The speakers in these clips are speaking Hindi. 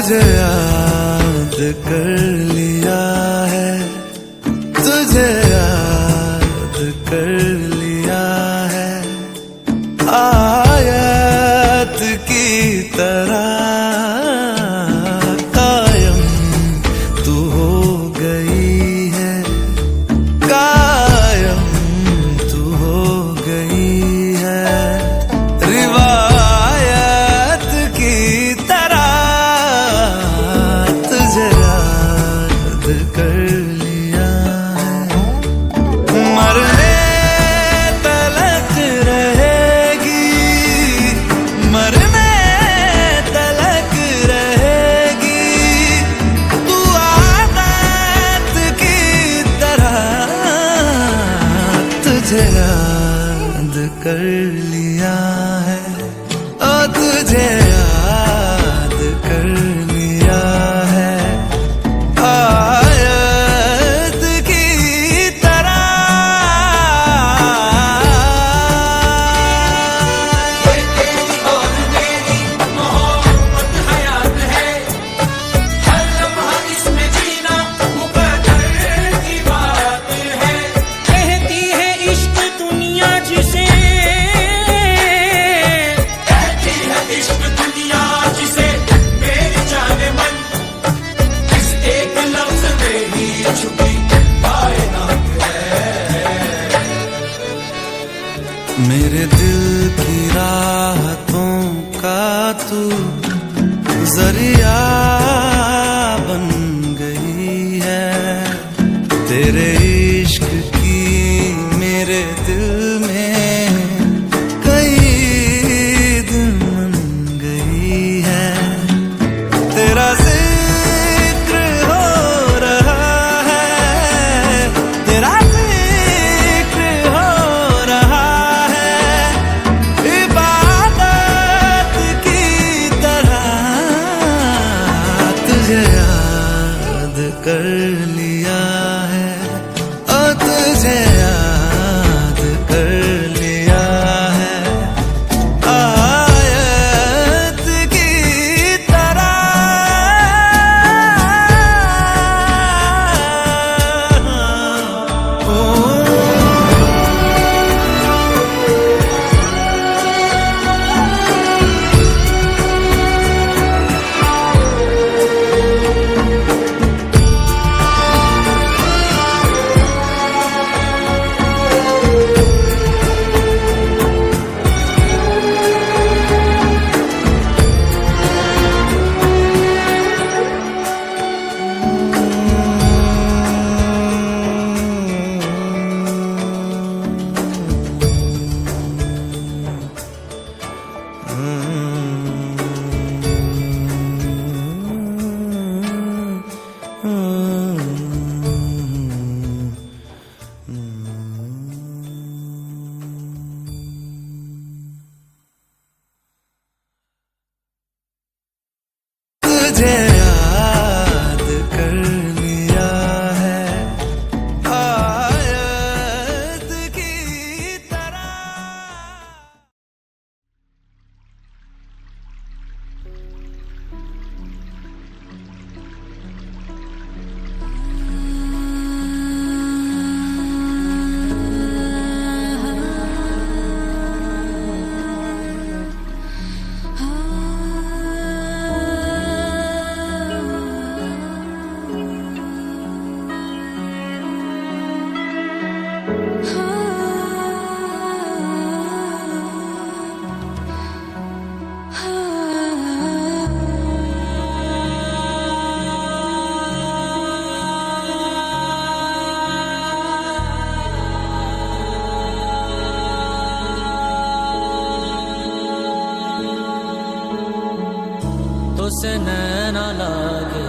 तुझे याद कर लिया है, तुझे याद कर लिया है, आयत की तरह कायम तू हो गई है, कायम तू हो गई है, रिवायत की तरह तुझे याद कर लिया है। मरने तलक रहेगी, मरने तलक रहेगी, तू आदत की तरह तुझे याद कर लिया है, ओ तुझे याद कर लिया है, आयत की तरह। और मेरी मोहब्बत हयात है, हर लम्हा इसमें जीना मुकद्दर की बात है। कहती है इश्क दुनिया जिसे, कहती है इश्क दुनिया जिसे, मेरी जाने मन इस एक लफ्ज में ही छुपी कायनात है। मेरे दिल की राहतों का तू जरिया बन गई है, तेरे इश्क की मेरे दिल में कई दिन बन गई है, तेरा जिक्र हो रहा है, तेरा जिक्र हो रहा है, इबादत की तरह तुझे याद कर लिया है, ओ तुझे याद कर लिया है, आयत की तरह। ओ तुझे याद कर लिया है, आयत की तरह। तुझसे नैना लागे,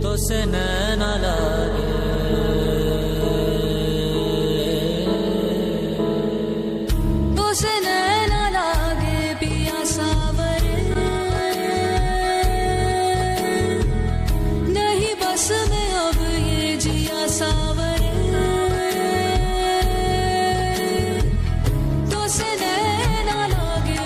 तुझसे नैना लागे, तुझसे नैना लागे पिया सावर, नहीं बस में अब ये जिया सावर, तुझसे नैना लागे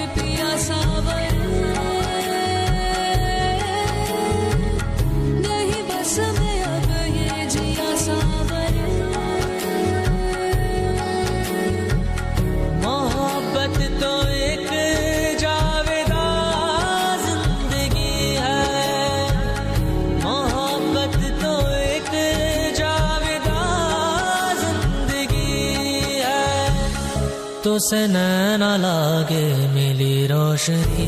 तो से नैना लागे मिली रोशनी,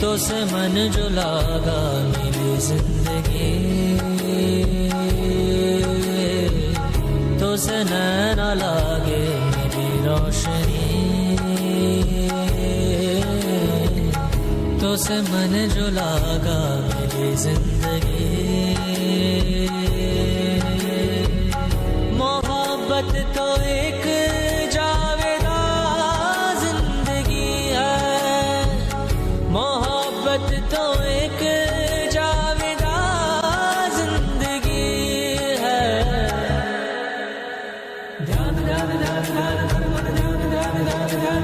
तो से मन जो लागा मिली जिंदगी, तो से नैना लागे मिली रोशनी, तो से मन जो लागा मिली जिंदगी। मोहब्बत तो एक जावेदा जिंदगी है, मोहब्बत तो एक जावेदा जिंदगी है। ध्यान ध्यान ध्यान ध्यान ध्यान ध्यान ध्यान ध्यान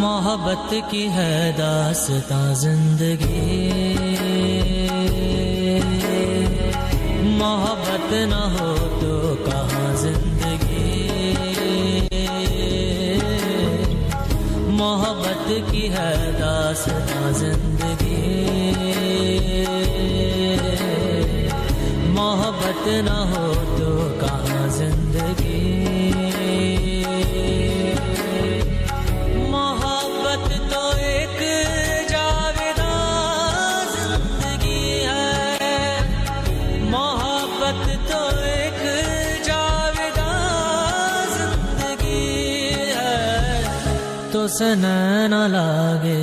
मोहब्बत की है दास्तां जिंदगी, मोहब्बत न हो तो कहाँ जिंदगी, मोहब्बत की है दास्तां जिंदगी, मोहब्बत न हो तो कहाँ जिंदगी। मोहब्बत तो एक जावेदा जिंदगी है, मोहब्बत तो एक जावेदा जिंदगी है, तो से नैना लागे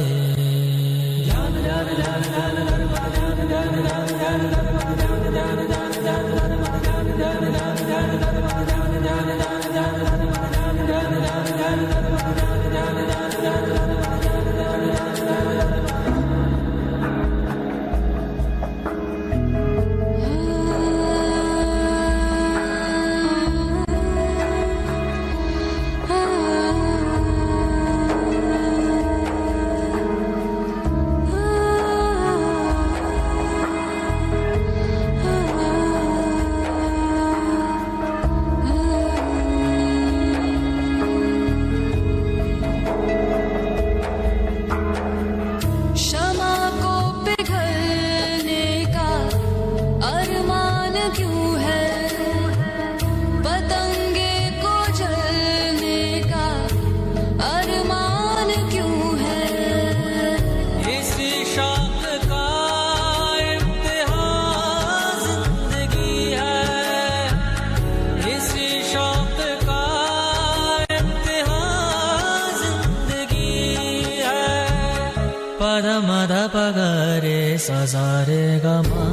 पद मद पगरे सजारे गमा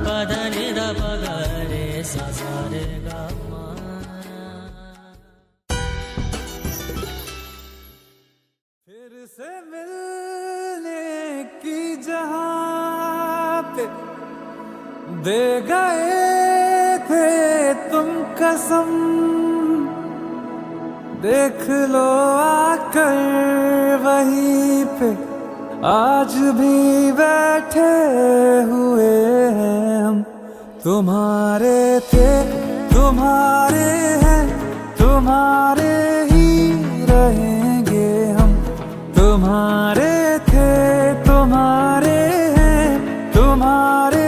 पद निद पगरे सजारे गमा। फिर से मिलने की जहां पे दे गए थे तुम कसम, देख लो आकर वहीं पे आज भी बैठे हुए हैं हम। तुम्हारे थे तुम्हारे हैं तुम्हारे ही रहेंगे हम, तुम्हारे थे तुम्हारे हैं तुम्हारे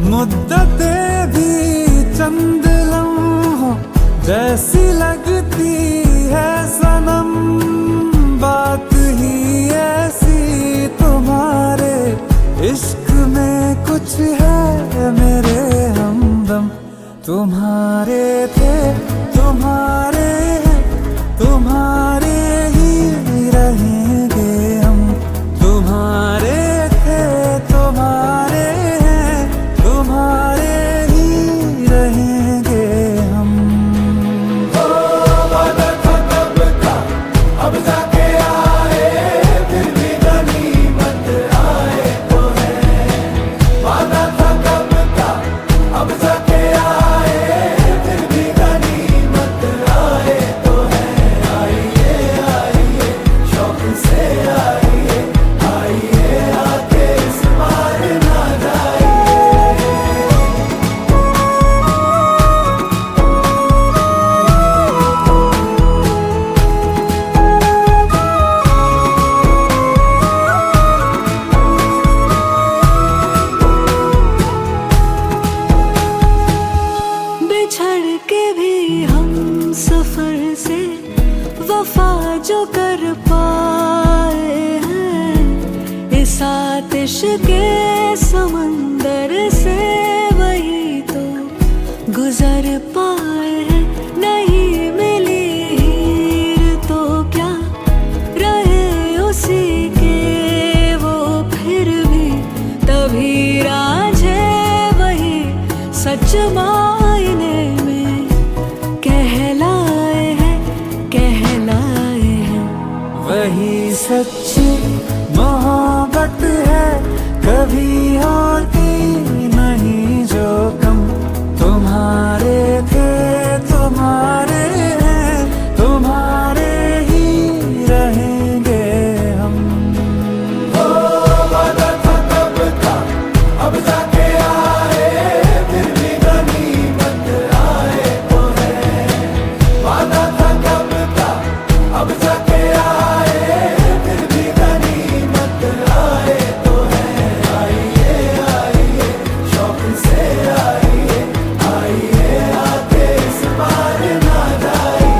मुद्दतें भी चंद लम्हों जैसी लगती है सनम, बात ही ऐसी तुम्हारे इश्क में कुछ है मेरे हमदम। तुम्हारे थे तुम्हारे हैं तुम्हारे ही रहेंगे हम, तुम्हारे थे तुम्हारे तुम्हारे ही रहेंगे हम। अब जाके आ के भी हम सफर से वफा जो कर पाए हैं, इस आतिश के समंदर से वही तो गुजर पाए हैं। नहीं मिली हीर तो क्या रहे उसी के वो फिर भी, तभी रांझे वही सच मायने में कहलाए हैं, कहलाए हैं। वही सच्ची मोहब्बत है, कभी होती नहीं जो कम। तुम्हारे थे तुम्हारे हैं, तुम्हारे ही रहेंगे हम। ओ वादा था कब का, अब जाके आए, फिर भी गनीमत आए तो है। वादा था कब का, अब जाके आए, फिर भी गनीमत आए तो है। आइए आइए शौक से आइए, आइए आके इस बार ना जाइए।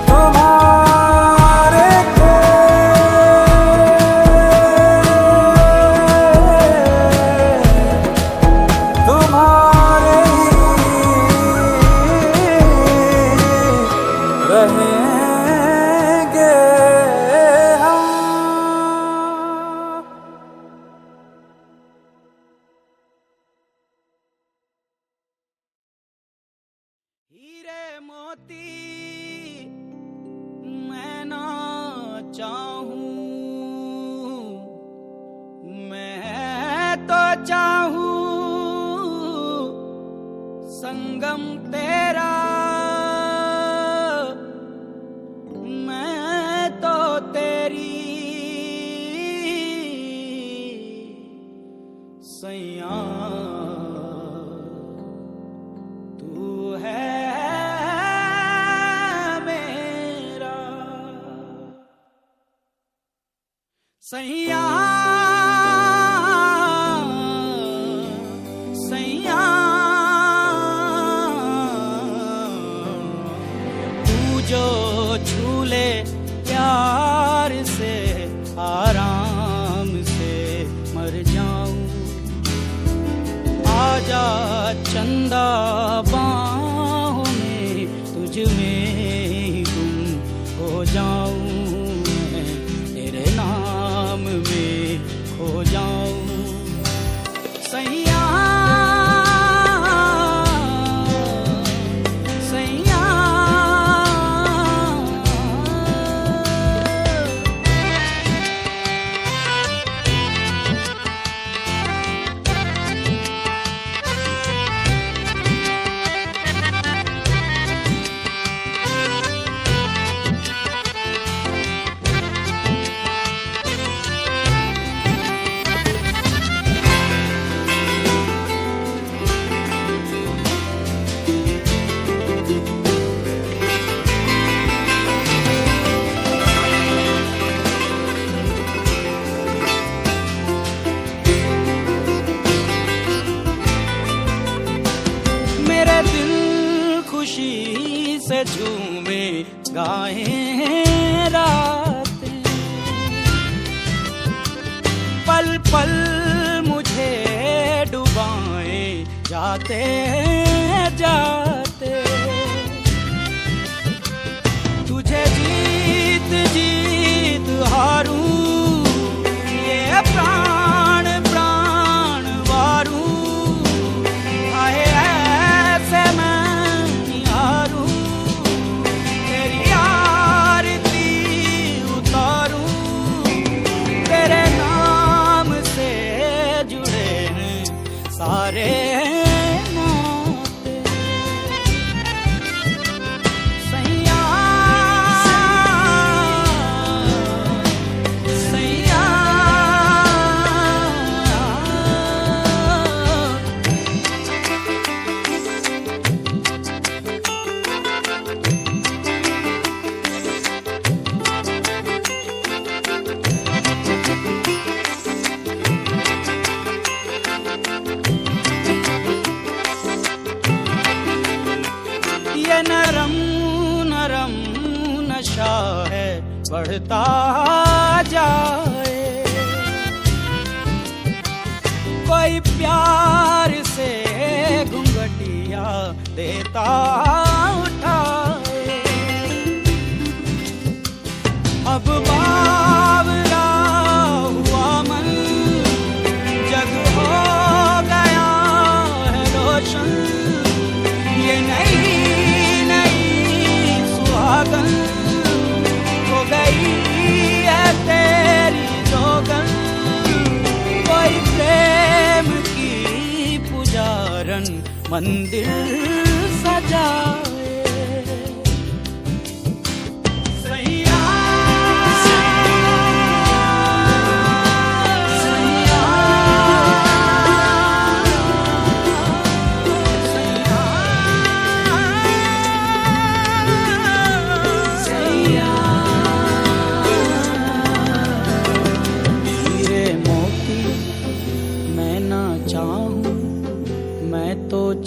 तुम्हारे थे तुम्हारे ही रहेंगे हम। हीरे मोती मैं ना चाहूं, मैं तो चाहूं संगम तेरा। मैं तो तेरी सैया, तू है मेरा सैया, सैया। तू जो झूले प्यार से, आराम से मर जाऊं। आजा चंदा बाहों में, तुझ में ही गुम हो जाऊं। मैं तेरे नाम में खो जाऊं सैया, सैया। खुशी से झूमे गाएं रातें, पल पल मुझे डुबाएं जाते जाते। तुझे जीत जीत हारूं, ये प्राण प्राण वारूं। हाय ऐसे मैं हारूं, तेरी आरती उतारूं। तेरे नाम से जुड़े हैं सारे नाते। बढ़ता जाए। कोई प्यार से घुंघटिया देता उठाए। अब बावरा हुआ मन जग हो गया है रोशन। ये नई नई सुहागन हो गई है तेरी जोगन। कोई प्रेम की पुजारन मंदिर सजाए।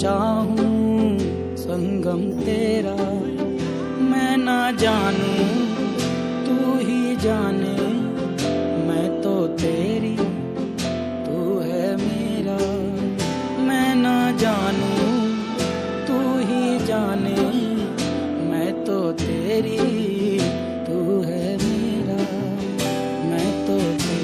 चाहूं संगम तेरा मैं ना जानूं तू ही जाने। मैं तो तेरी तू है मेरा। मैं ना जानूं तू ही जाने। मैं तो तेरी तू है मेरा। मैं तो तेरी।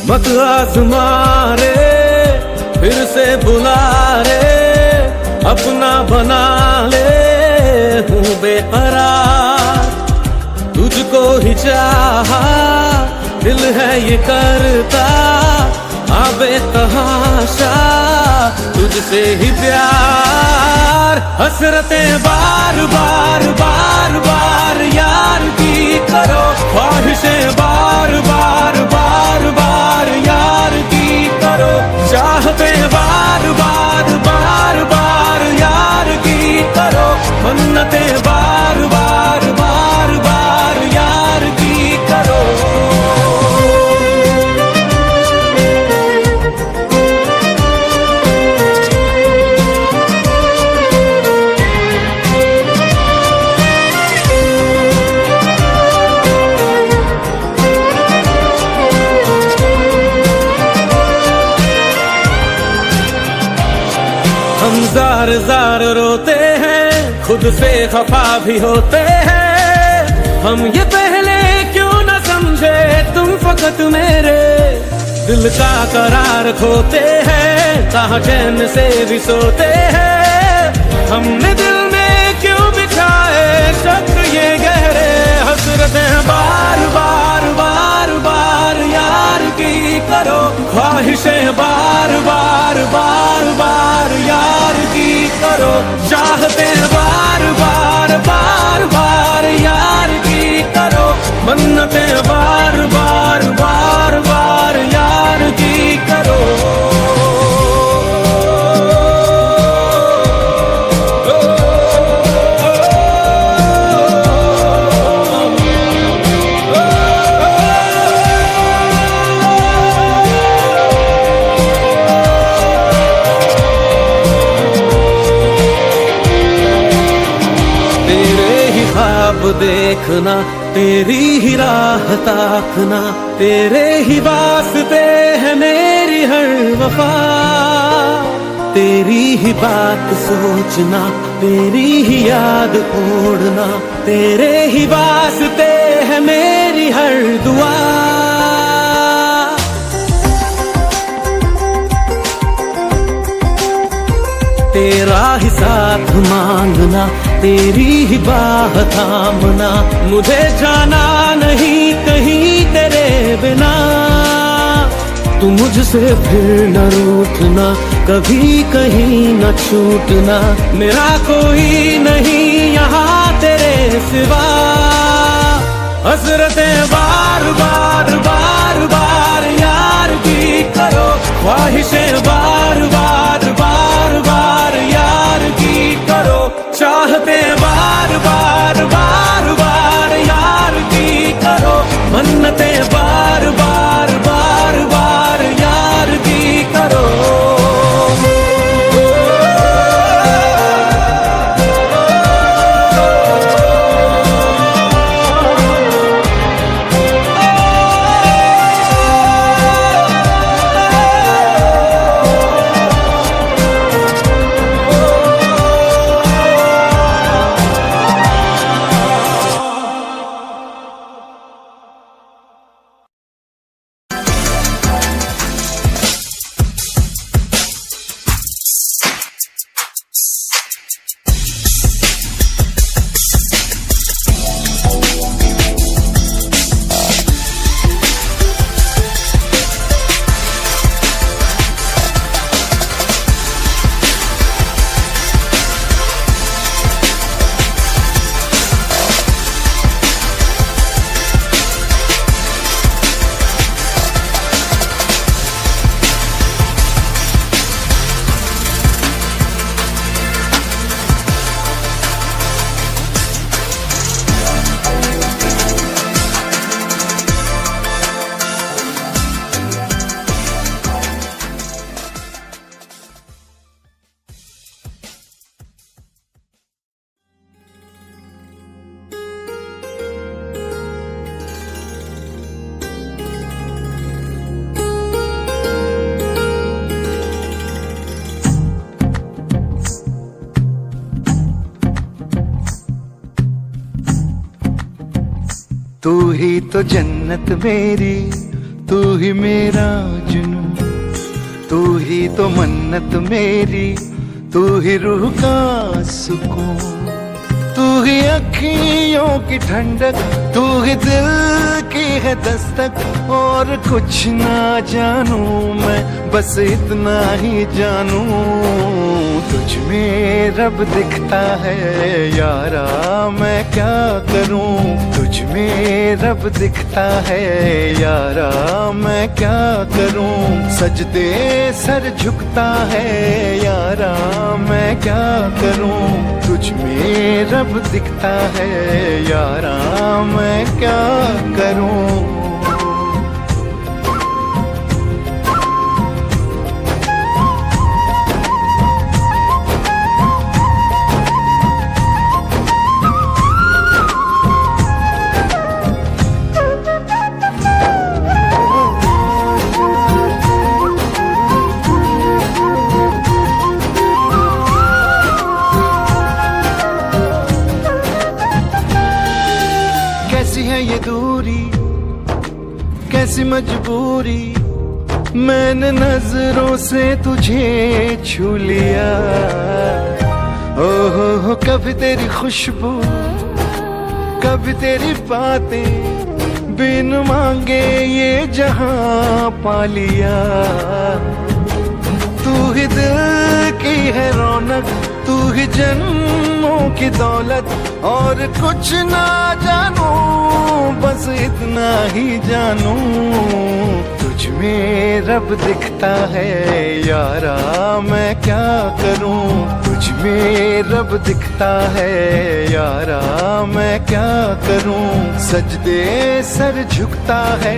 मत आज़मा रे फिर से बुला रे अपना बना ले हूँ बेकरार। तुझको ही चाहा दिल है ये करता आबे तहाशा तुझसे ही प्यार। हसरतें बार बार बार बार यार की करो। ख्वाहिशें बार बार बार बार यार की करो। चाहतें बार बार बार बार यार की करो। मन्नतें बार बार बार बार यार की करो। हम जार जार रोते हैं खुद से खफा भी होते हैं। हम ये पहले क्यों न समझे तुम फकत मेरे दिल का करार खोते हैं। कहाँ चैन से भी सोते हैं। हमने दिल में क्यों बिछाए शक ये गहरे। हसरतें बार बार बार बार यार की करो। ख्वाहिशें बार बार बार बार यार की करो। चाहतें बार बार बार बार यार की करो। मन्नतें बार बार बार बार यार की करो। देखना तेरी ही राह ताकना। तेरे ही वास्ते है मेरी हर वफा। तेरी ही बात सोचना तेरी ही याद ओढ़ना। तेरे ही वास्ते है मेरी हर दुआ। तेरा ही साथ मांगना तेरी ही बाह थामना। मुझे जाना नहीं कहीं तेरे बिना। तू मुझसे फिर न रूठना, कभी कहीं न छूटना, मेरा कोई नहीं यहाँ तेरे सिवा। हसरतें बार बार बार बार यार की करो, ख्वाहिशें बार बार बार बार यार की करो, चाहतें बार बार बार बार यार की करो, मन्नतें बार बार बार बार यार की करो। तू ही तो जन्नत मेरी, तू ही मेरा जुनून, तू ही तो मन्नत मेरी, तू ही रूह का सुकून, तू ही अखियों की ठंडक, तू ही दिल की है दस्तक। और कुछ ना जानू मैं, बस इतना ही जानू, तुझ में रब दिखता है यारा, मैं क्या करूं। तुझ में रब दिखता है यारा, मैं क्या करूं। सजदे सर झुकता है यारा, मैं क्या करूं। तुझ में रब दिखता है यारा, मैं क्या करूं। कैसी है ये दूरी, कैसी मजबूरी, मैंने नजरों से तुझे छू लिया। ओहो कभी तेरी खुशबू, कभी तेरी बातें, बिन मांगे ये जहां पा लिया। तू ही दिल की है रौनक, तू ही जन्मों की दौलत, और कुछ ना जानू, बस इतना ही जानू। तुझ में रब दिखता है यारा, मैं क्या करूं। तुझ में रब दिखता है यारा, मैं क्या करूं। सजदे सर झुकता है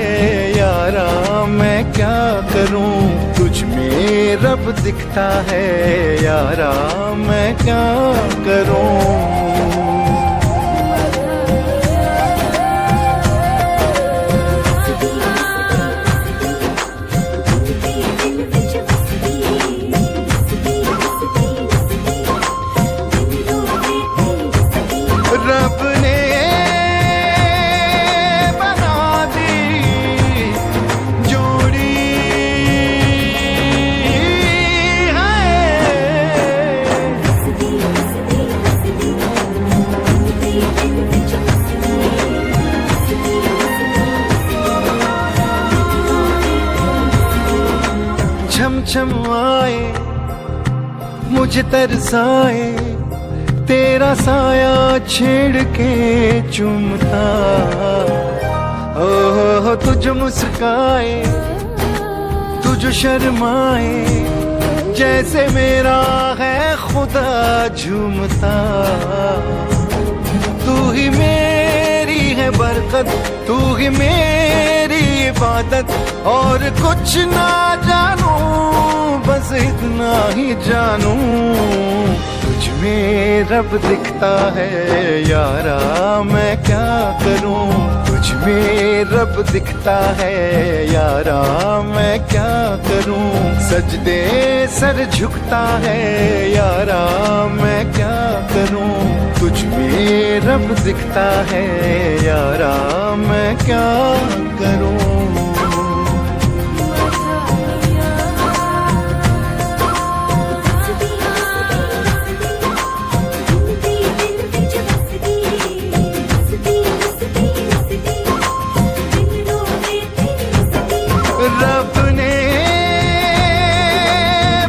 यारा, मैं क्या करूं। तुझ में रब दिखता है यारा, मैं क्या करूं। रब ने बना दी जोड़ी है, मुझे तरसाए तेरा साया छेड़ के चूमता, ओह तुझ मुस्काए तुझ शर्माए, जैसे मेरा है खुदा झूमता। तू ही मेरी है बरकत, तू ही मेरी इबादत, और कुछ ना जानू बस इतना ही जानू, तुझ में रब दिखता है यारा मैं क्या करूं, तुझ में रब दिखता है यारा मैं क्या करूं, सजदे सर झुकता है यारा मैं क्या करूं, तुझ में रब दिखता है यारा मैं क्या करूं। रब ने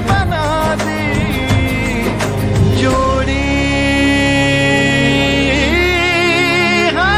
बना दी जोड़ी है।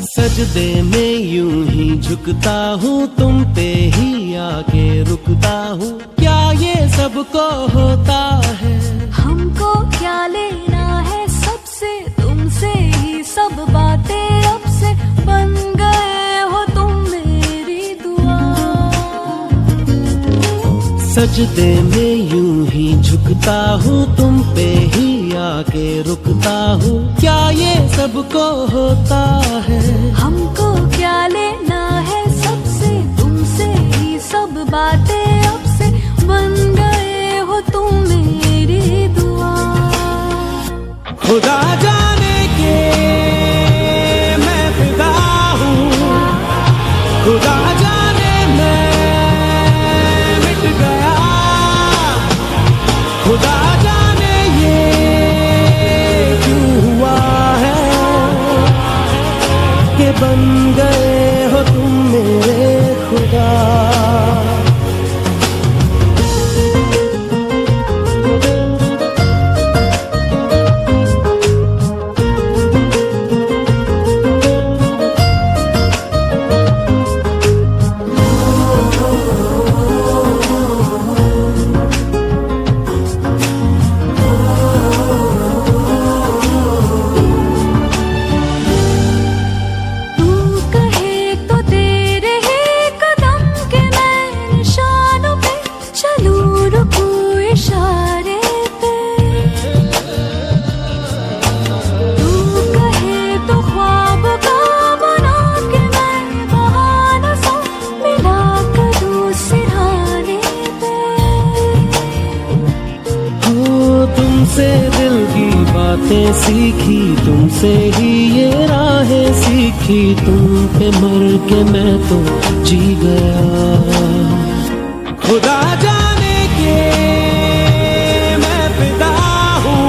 सजदे में यूं ही झुकता हूँ, तुम पे ही आके रुकता हूँ, क्या ये सबको होता है? हमको क्या लेना है सबसे, तुमसे ही सब बातें अब से, बन गए हो तुम मेरी दुआ। सजदे में यूं ही झुकता हूँ, तुम पे ही आके रुकता हूँ, क्या ये सबको होता है? हमको क्या लेना है सबसे, तुमसे ही सब बातें अब से, बन गए हो तुम मेरी दुआ। खुदा जाने के मैं फिदा हूँ, खुदा जाने मैं मिट गया, खुदा जाने ये क्यों हुआ है कि बन गए हो तुम मेरे खुदा। बातें सीखी तुमसे ही, ये राहें सीखी तुम पे, मर के मैं तो जी गया। खुदा जाने के मैं फिदा हूँ,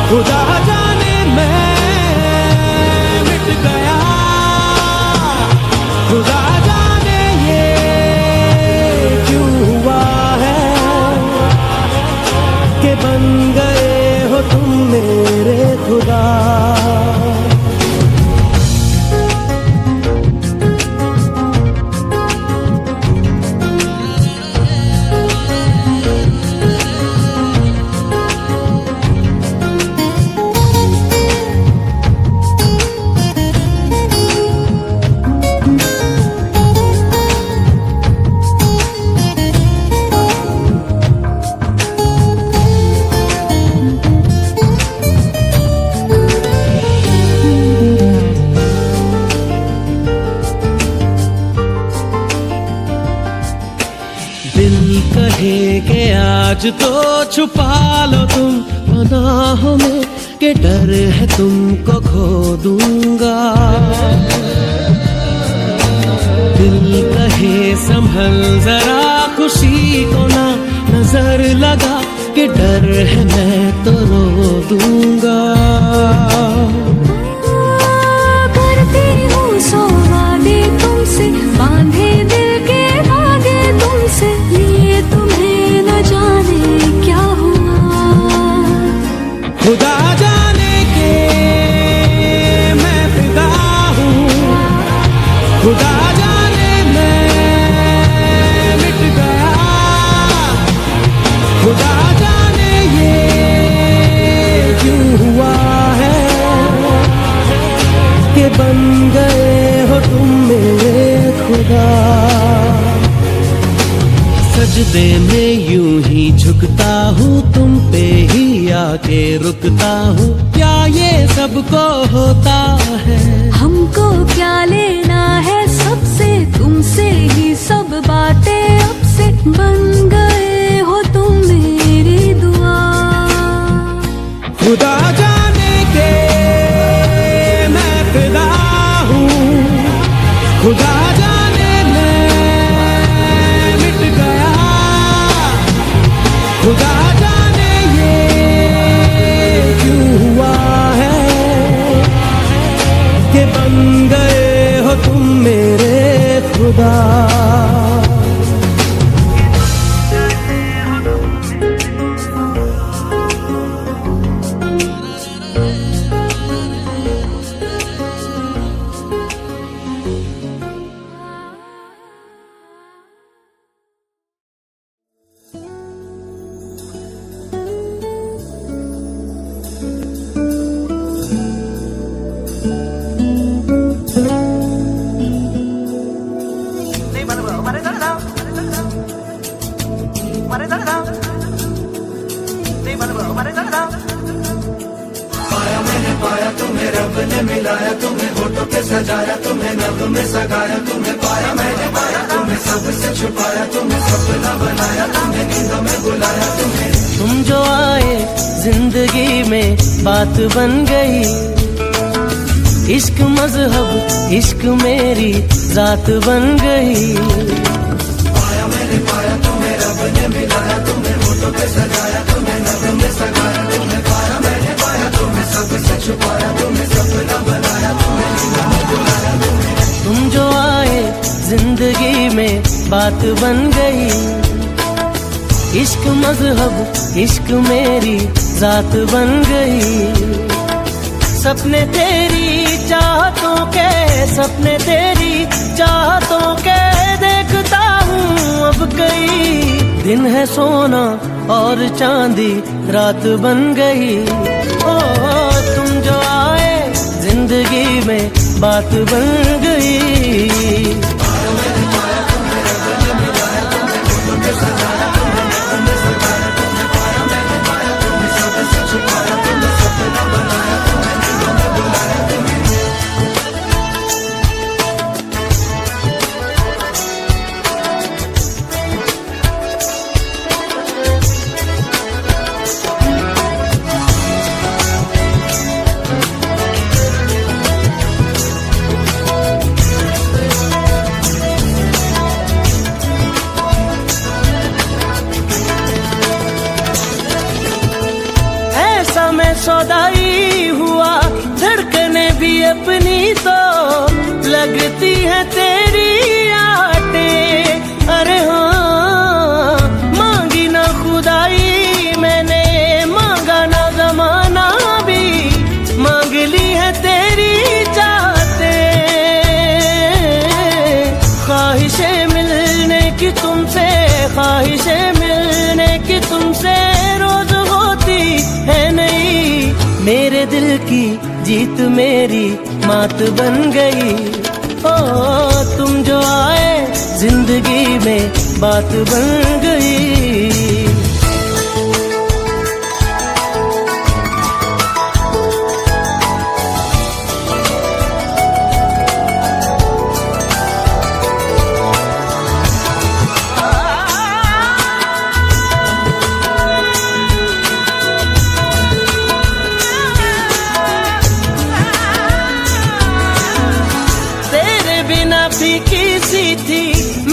खुदा जाने मैं मिट गया, खुदा जाने ये क्यों हुआ है कि बन गए हो तुम मेरे खुदा। आज तो छुपा लो तुम पनाहों में कि डर है तुमको खो दूंगा। दिल कहे संभल जरा खुशी को ना नजर लगा कि डर है मैं तो रो दूंगा। करती हूँ सौ वादे तुमसे, बांधे दिल के धागे तुमसे, ये तुम्हें न जाने क्या हुआ। खुदा जाने के मैं फिदा हूँ, खुदा जाने मैं मिट गया, खुदा जाने ये क्यों हुआ है कि बन गए हो तुम मेरे खुदा। सजदे में यूं ही झुकता हूँ तुम पे ही आके रुकता हूँ, क्या ये सबको होता है। हमको क्या लेना है सबसे, तुमसे ही सब बातें अब से, बन गए हो तुम मेरी दुआ। खुदा जाने के मैं फिदा हूँ, खुदा जाने मैं मिट गया, खुदा जाने ये क्यों हुआ है कि बन गए हो तुम मेरे खुदा। पाया मैंने पाया तुम्हें, रब ने मिलाया तुम्हें, होठों पे सजाया तुम्हें, नभ में सगाया तुम्हें। पाया मैंने पाया तुम्हें, सबसे छुपाया तुम्हें, सपना बनाया तुम्हें, नींदों में बुलाया तुम्हें। तुम जो आए जिंदगी में बात बन गई, इश्क मजहब इश्क मेरी जात बन गई। पाया मैंने पाया तुम्हें, रब ने मिलाया तुम्हें, होठों पे सजाया तुम्हें, नभ में सगाया तुम्हें। पाया मैंने पाया तुम्हें, सबसे छुपाया तुम्हें, सपना बनाया तुम्हें, नींदों में बुलाया तुम्हें। तुम जो आए जिंदगी में बात बन गई, इश्क मजहब इश्क मेरी जात बन गई। सपने तेरी चाहतों के, सपने तेरी चाहतों के देखता हूँ अब कई। दिन है सोना और चांदी रात बन गई। ओ तुम जो आए जिंदगी में बात बन गई। सौदाई हुआ धड़कने भी अपनी तो लगती है तेरी आटे। अरे हाँ मांगी ना खुदाई मैंने, मांगा ना जमाना भी, मांग ली है तेरी चाहते। ख्वाहिशें मिलने की तुमसे, ख्वाहिशें मिलने की तुमसे रोज होती है नहीं। मेरे दिल की जीत मेरी मात बन गई। ओ तुम जो आए जिंदगी में बात बन गई। उसी की सी थी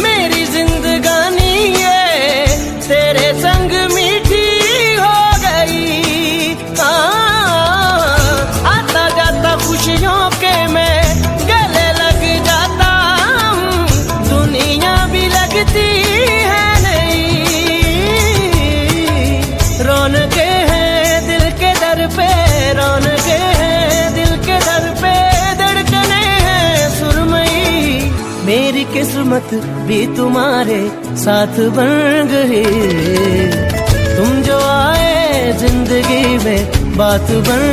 मेरी जिंदगानी, ये तेरे संग मीठी हो गई। आता जाता खुशियों के मैं गले लग जाता हूँ, दुनिया भी लगती है नहीं। रौनके हैं दिल के दर पे, रौनके हैं दिल के दर पे, धड़कने हैं सुरमई। मेरी किस्मत भी तुम्हारे साथ बन गई, तुम जो आए जिंदगी में बात बन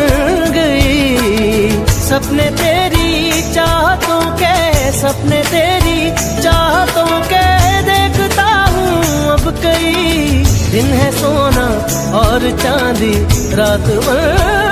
गई। सपने तेरी चाहतों के, सपने तेरी चाहतों के देखता हूँ अब कई दिन है सोना और चांदी रात भर